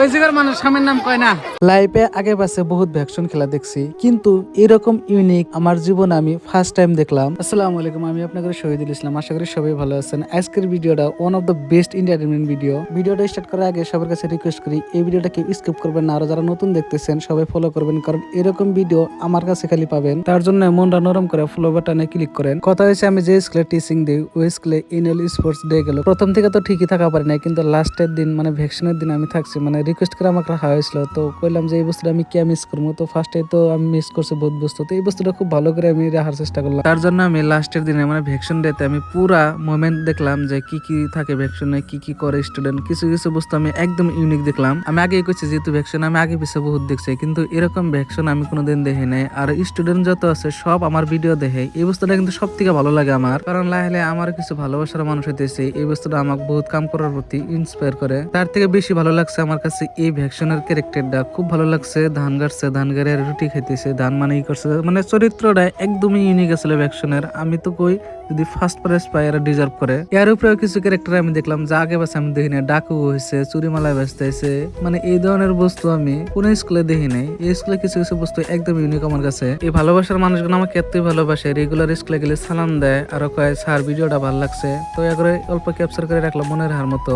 ওই জায়গার মানুষ স্বামীর নাম কয় না। লাইফে আগে পাশে বহুত ভ্যাকসিন খেলা দেখছি, কিন্তু এরকম ইউনিক আমার জীবনে আমি ফার্স্ট টাইম দেখলাম। আসসালামু আলাইকুম, আমি আপনাদের শহীদুল ইসলাম। আশা করি সবাই ভালো আছেন। আজকের ভিডিওটা one of the best entertainment ভিডিওটা স্টার্ট করার আগে সবার কাছে রিকোয়েস্ট করি, এই ভিডিওটা কেউ স্কিপ করবেন না। আর যারা নতুন দেখতেছেন সবাই ফলো করবেন, কারণ এরকম ভিডিও আমার কাছে খালি পাবেন। তার জন্য মনটা নরম করে ফলো বাটনে ক্লিক করেন। কথা হয়েছে, আমি যে স্কুলে টিচিং দিই ওই স্কুলে এনুয়াল স্পোর্টস ডে গেল। প্রথম থেকে তো ঠিকই থাকা পারি নাই, কিন্তু লাস্টের দিন মানে ভ্যাকসিনের দিন আমি থাকছি, মানে রিকোয়েস্ট করে আমাকে রাখা হয়েছিল। তো কইলাম যে এই বস্তুটা আমি কে মিস করবো। তো ফার্স্টে তো আমি মিস করছি বহুত বস্তু, তো এই বস্তুটা খুব ভালো করে আমি রাখার চেষ্টা করলাম। তার জন্য আমি লাস্টের দিনে মানে ভ্যাকসিন ডেতে আমি পুরা মোমেন্ট দেখলাম যে কি কি থাকে ভ্যাকসিনে, কি কি করে স্টুডেন্ট। কিছু কিছু বস্তু আমি একদম ইউনিক দেখলাম। আমি আগেই কইছি যেহেতু ভ্যাকসিন আমি আগে পিছিয়ে বহুত দেখছি, কিন্তু এরকম ভ্যাকসিন আমি কোনোদিন দেখি নাই। আর স্টুডেন্ট যত আছে সব আমার ভিডিও দেখে। এই বস্তুটা কিন্তু সব থেকে ভালো লাগে আমার, কারণ লাহলে আমার কিছু ভালোবাসার মানুষ হইতেছে। এই বস্তুটা আমাকে বহুত কাম করার প্রতি ইন্সপায়ার করে। তার থেকে বেশি ভালো লাগছে আমার কাছে এই ভ্যাকসিনের ক্যারেক্টারটা খুব ভালো লাগছে। ধান গাড়ছে, ধান গাড়ে রুটি খাইতেছে, ধান মানে ই করছে, মানে চরিত্রটা একদমই ইউনিক আসলে ভ্যাকসিনের। আমি তো কই যদি ফার্স্ট প্রাইজ পাই এরা ডিজার্ভ করে। এর উপরেও কিছু ক্যারেক্টার আমি দেখলাম যা আগে বাসে আমি দেখি নাই। ডাকু হয়েছে, চুরিমালায় ব্যস্তাইছে, মানে এই ধরনের বস্তু আমি কোন স্কুলে দেখি নাই। এই স্কুলে কিছু কিছু বস্তু একদম ইউনিক আমার কাছে। এই ভালোবাসার মানুষগুলো আমাকে এতই ভালোবাসে, রেগুলার স্কুলে গেলে সালাম দেয় আর কয় স্যার ভিডিওটা ভালো লাগছে। তো এগুলো অল্প ক্যাপচার করে রাখলাম মনে রাখার মতো।